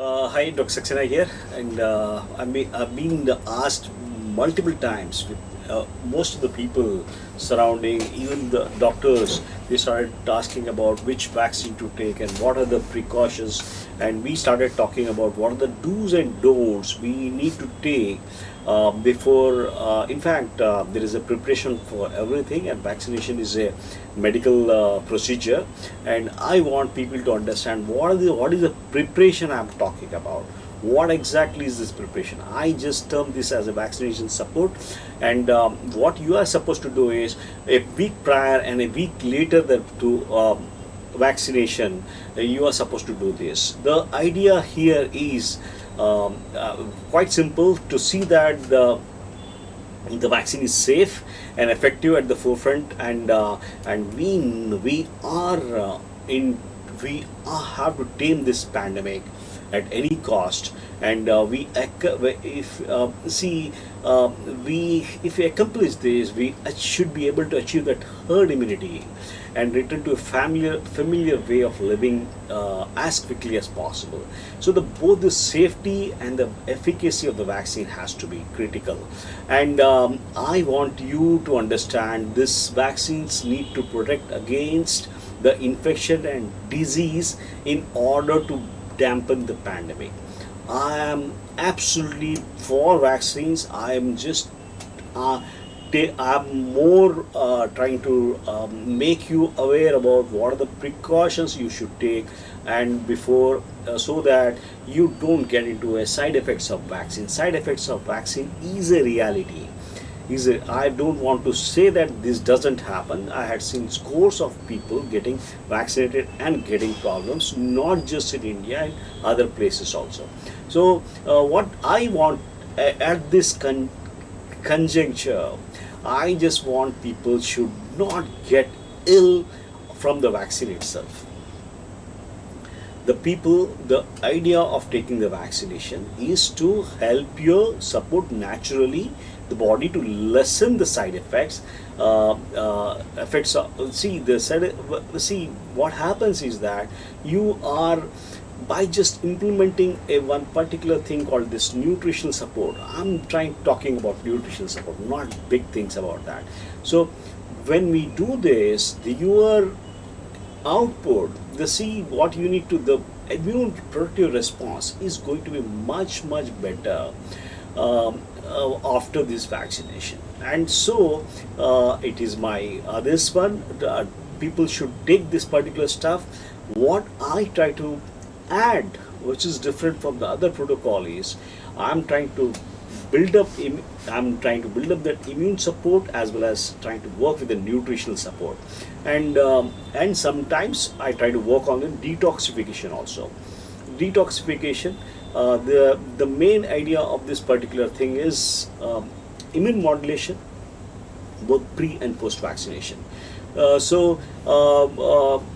Hi, Dr. Saxena here, and I've been asked multiple times with most of the people surrounding, even the doctors, they started asking about which vaccine to take and what are the precautions, and we started talking about what are the do's and don'ts we need to take before. In fact, there is a preparation for everything, and vaccination is a medical procedure, and I want people to understand what is the preparation I'm talking about. What exactly is this preparation? I just term this as a vaccination support, and what you are supposed to do is a week prior and a week later to vaccination, you are supposed to do this. The idea here is quite simple, to see that the vaccine is safe and effective at the forefront, and we are in we have to tame this pandemic at any cost, and if see we if we accomplish this, we should be able to achieve that herd immunity and return to a familiar way of living as quickly as possible. So both the safety and the efficacy of the vaccine has to be critical, and I want you to understand this vaccines need to protect against the infection and disease in order to dampen the pandemic. I am absolutely for vaccines. I am just uh, I'm more trying to make you aware about what are the precautions you should take, and before so that you don't get into a side effects of vaccine. Side effects of vaccine is a reality. I don't want to say that this doesn't happen. I had seen scores of people getting vaccinated and getting problems, not just in India, in other places also. So, what I want at this conjuncture, I just want people should not get ill from the vaccine itself. The idea of taking the vaccination is to help you support naturally the body to lessen the side effects. Effects of, see the side, see what happens is that you are, by just implementing a one particular thing called this nutritional support. I'm trying talking about nutritional support, not big things about that. So when we do this, your output, the see what you need to, the immune protective response is going to be much better after this vaccination. And so it is my this one, people should take this particular stuff. What I try to add, which is different from the other protocol, is i'm trying to build up I'm trying to build up that immune support, as well as trying to work with the nutritional support, and sometimes I try to work on the detoxification also. Detoxification, the main idea of this particular thing is immune modulation, both pre and post vaccination.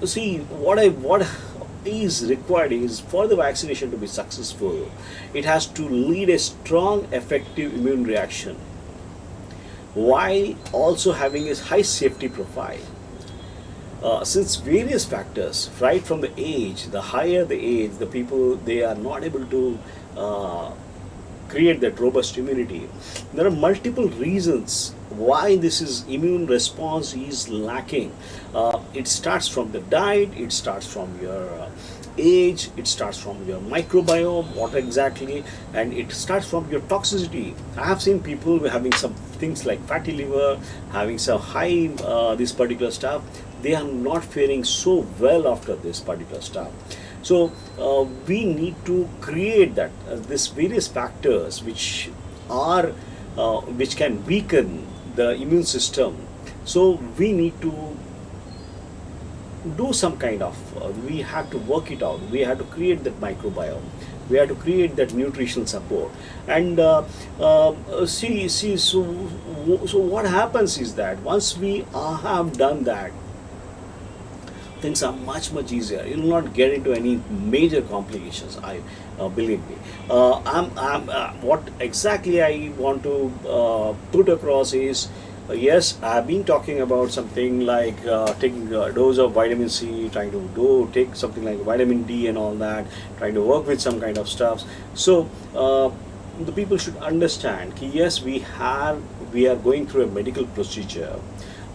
See what is required is, for the vaccination to be successful, it has to lead a strong effective immune reaction while also having a high safety profile. Since various factors, right from the age, the higher the age, the people, they are not able to create that robust immunity. There are multiple reasons why this is immune response is lacking. It starts from the diet, it starts from your age, it starts from your microbiome, what exactly, and it starts from your toxicity. I have seen people having some things like fatty liver, having some high this particular stuff. They are not faring so well after this particular stuff. So we need to create that this various factors are which can weaken the immune system. So we need to do some kind of we have to work it out. We have to create that microbiome. We have to create that nutritional support, and so what happens is that once we have done that, things are much easier. You will not get into any major complications. I believe me. What exactly I want to put across is, yes, I've been talking about something like taking a dose of vitamin C, trying to do take something like vitamin D and all that, trying to work with some kind of stuffs. So the people should understand that yes, we are going through a medical procedure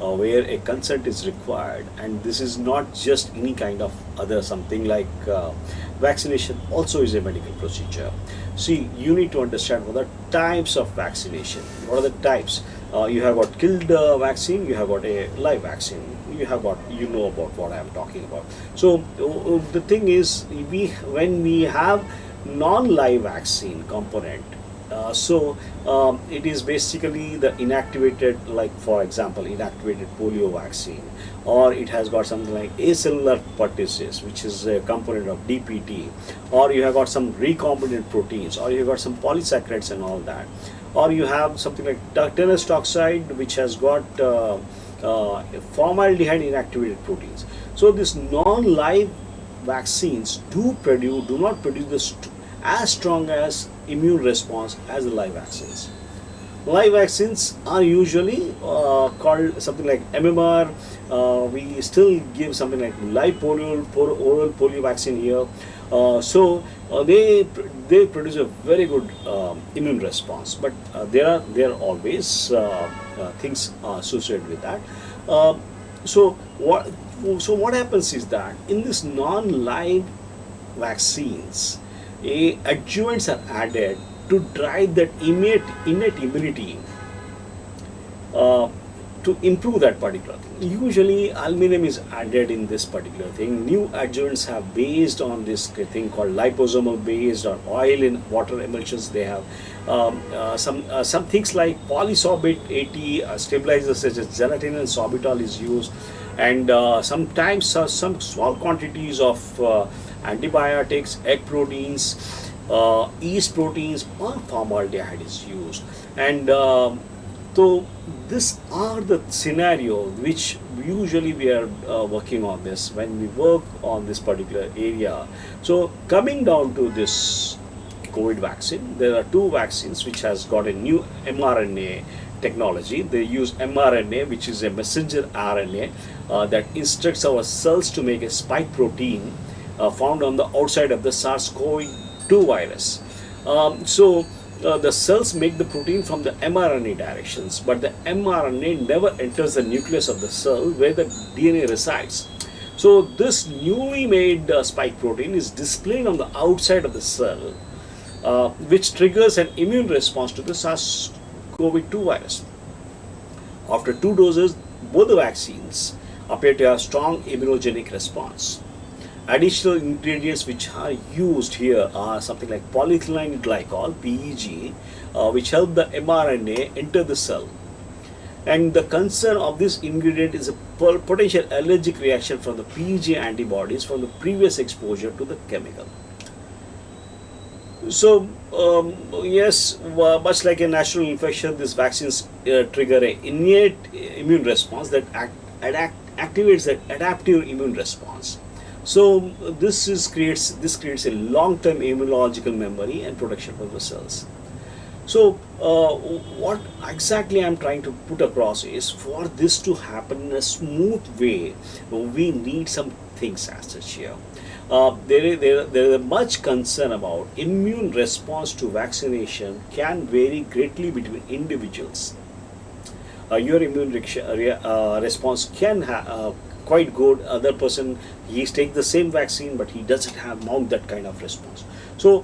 where a consent is required, and this is not just any kind of other something like vaccination also is a medical procedure. See, you need to understand what are the types of vaccination. What are the types? You have got killed vaccine, you have got a live vaccine, you have got, you know about what I am talking about. So the thing is, when we have non-live vaccine component, it is basically the inactivated, like for example, inactivated polio vaccine, or it has got something like acellular pertussis, which is a component of DPT, or you have got some recombinant proteins, or you have got some polysaccharides and all that, or you have something like tannous toxide, which has got formaldehyde inactivated proteins. So these non-live vaccines do not produce as strong as immune response as the live vaccines. Live vaccines are usually called something like MMR. We still give something like live oral polio vaccine here. They produce a very good immune response, but there are always things associated with that. Uh, so what what happens is that in this non-live vaccines, adjuvants are added to drive that innate immunity, uh, to improve that particular thing. Usually, aluminum is added in this particular thing. New adjuvants have based on this thing called liposomal based or oil in water emulsions. They have some things like polysorbate 80 stabilizers such as gelatin and sorbitol is used, and sometimes some small quantities of antibiotics, egg proteins, yeast proteins, or formaldehyde is used. And so these are the scenarios which usually we are working on this when we work on this particular area. So coming down to this COVID vaccine, there are two vaccines which has got a new mRNA technology. They use mRNA, which is a messenger RNA that instructs our cells to make a spike protein found on the outside of the SARS-CoV-2 virus. The cells make the protein from the mRNA directions, but the mRNA never enters the nucleus of the cell where the DNA resides. So this newly made spike protein is displayed on the outside of the cell, which triggers an immune response to the SARS-CoV-2 virus. After 2 doses, both the vaccines appear to have strong immunogenic response. Additional ingredients which are used here are something like polyethylene glycol (PEG), which help the mRNA enter the cell. And the concern of this ingredient is a potential allergic reaction from the PEG antibodies from the previous exposure to the chemical. So, yes, much like a natural infection, these vaccines trigger an innate immune response that activates that adaptive immune response. So this creates a long-term immunological memory and protection for the cells. So what exactly I'm trying to put across is, for this to happen in a smooth way, we need some things as such here. There is much concern about immune response to vaccination can vary greatly between individuals. Your immune response can quite good. Other person, he's take the same vaccine, but he doesn't have mount that kind of response. So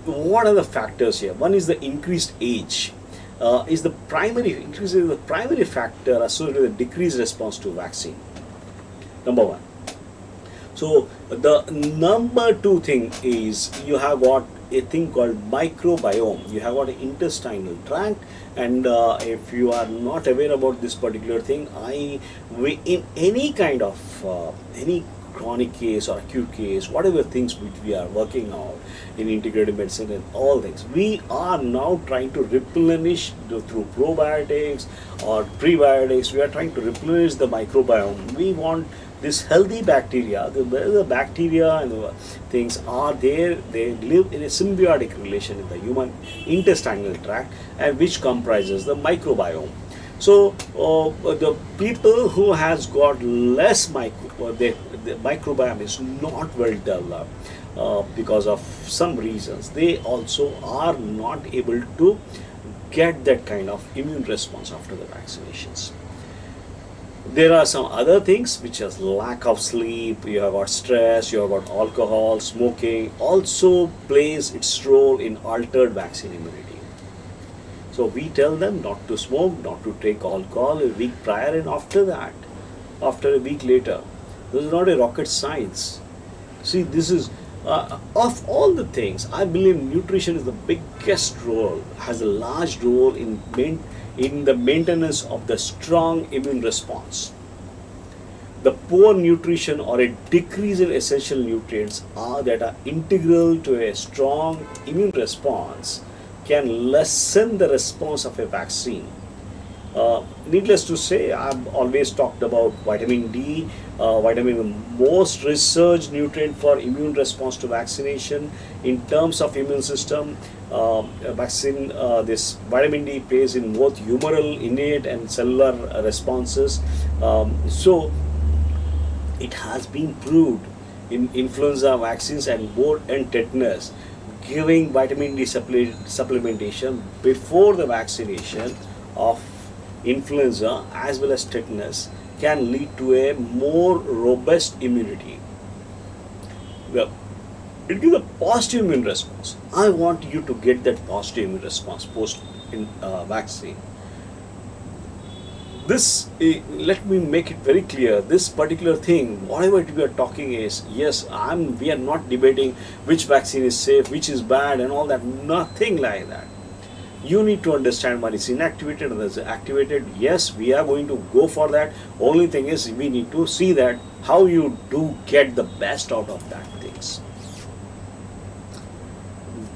what are the factors here? One is the increased age. Is the primary factor associated with decreased response to vaccine. Number one. So the number two thing is, you have got a thing called microbiome. You have got an intestinal tract, and if you are not aware about this particular thing, in any kind of any chronic case or acute case, whatever things which we are working on in integrative medicine and all things, we are now trying to replenish through probiotics or prebiotics. We are trying to replenish the microbiome. We want this healthy bacteria, the bacteria and the things are there, they live in a symbiotic relation in the human intestinal tract, and which comprises the microbiome. So the people who has got less the microbiome is not well developed because of some reasons. They also are not able to get that kind of immune response after the vaccinations. There are some other things which is lack of sleep, you have got stress, you have got alcohol, smoking also plays its role in altered vaccine immunity. So we tell them not to smoke, not to take alcohol a week prior and after that, after a week later. This is not a rocket science. See, this is of all the things. I believe nutrition is the biggest role, has a large role in the maintenance of the strong immune response. The poor nutrition or a decrease in essential nutrients that are integral to a strong immune response can lessen the response of a vaccine. Needless to say, I've always talked about vitamin D, vitamin most researched nutrient for immune response to vaccination. In terms of immune system, vaccine, this vitamin D plays in both humoral, innate and cellular responses. So it has been proved in influenza vaccines and and tetanus, giving vitamin D supplementation before the vaccination of influenza as well as tetanus can lead to a more robust immunity. Well, it gives a positive immune response. I want you to get that positive immune response post in vaccine. This let me make it very clear. This particular thing, whatever we are talking is, yes, we are not debating which vaccine is safe, which is bad, and all that. Nothing like that. You need to understand what is inactivated and what is activated. Yes, we are going to go for that. Only thing is, we need to see that how you do get the best out of that things.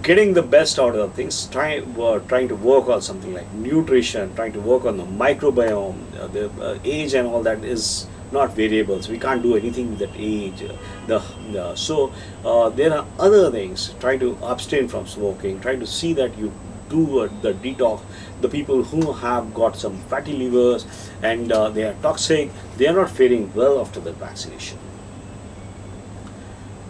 Getting the best out of things, trying to work on something like nutrition, trying to work on the microbiome, the age and all that is not variables. We can't do anything with that age. So there are other things. Try to abstain from smoking. Try to see that you do the detox. The people who have got some fatty livers and they are toxic, they are not faring well after the vaccination.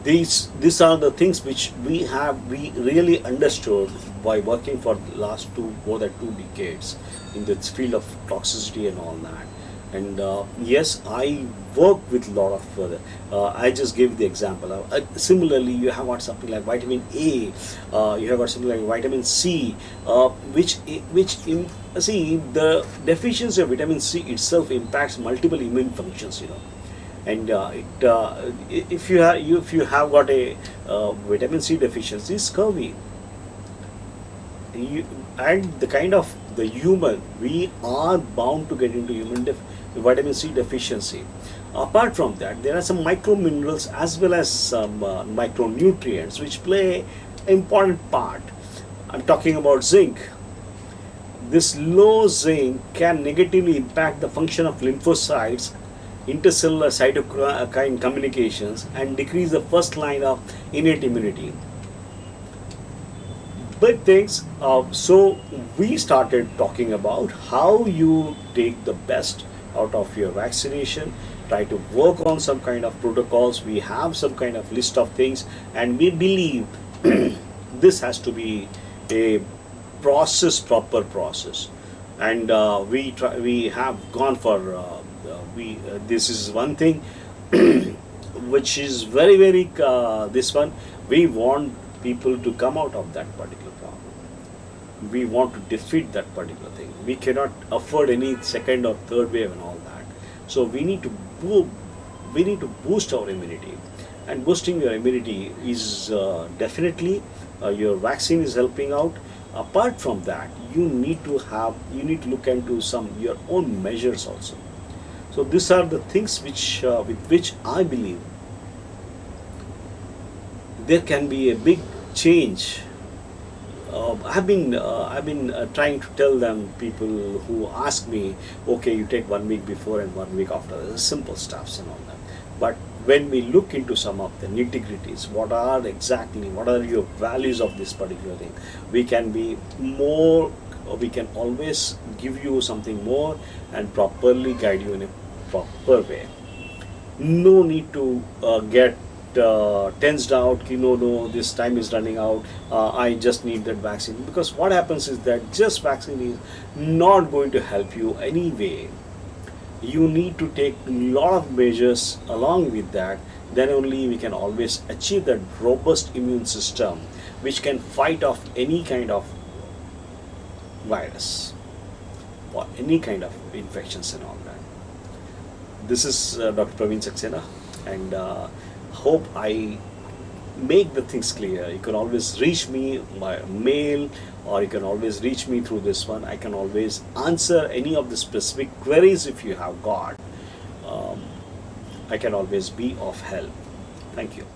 These are the things which we really understood by working for the last more than 2 decades in this field of toxicity and all that. And yes, I work with a lot of I just gave the example. Similarly, you have got something like vitamin A, you have got something like vitamin C, see, the deficiency of vitamin C itself impacts multiple immune functions, and if you have got a vitamin C deficiency, scurvy, and the kind of the human, we are bound to get into vitamin C deficiency. Apart from that, there are some micro minerals as well as some micronutrients which play an important part. I'm talking about zinc. This low zinc can negatively impact the function of lymphocytes, intercellular cytokine communications, and decrease the first line of innate immunity. Big things. So we started talking about how you take the best out of your vaccination. Try to work on some kind of protocols. We have some kind of list of things, and we believe this has to be a proper process. And we have gone for this is one thing which is very this one, we want people to come out of that particular problem. We want to defeat that particular thing. We cannot afford any second or third wave and all that. So we need to boost our immunity, and boosting your immunity is definitely your vaccine is helping out. Apart from that, you need to look into some your own measures also. So these are the things which with which I believe there can be a big change. I've been trying to tell them, people who ask me, okay, you take 1 week before and 1 week after, the simple stuffs and all that. But when we look into some of the nitty-gritties, what are your values of this particular thing, we can be more we can always give you something more and properly guide you in a proper way. No need to get tensed out ki no, this time is running out, I just need that vaccine, because what happens is that just vaccine is not going to help you anyway. You need to take a lot of measures along with that. Then only we can always achieve that robust immune system which can fight off any kind of virus or any kind of infections and all that. This is Dr. Praveen Saxena, and hope I make the things clear. You can always reach me by mail, or you can always reach me through this one. I can always answer any of the specific queries if you have got. I can always be of help. Thank you.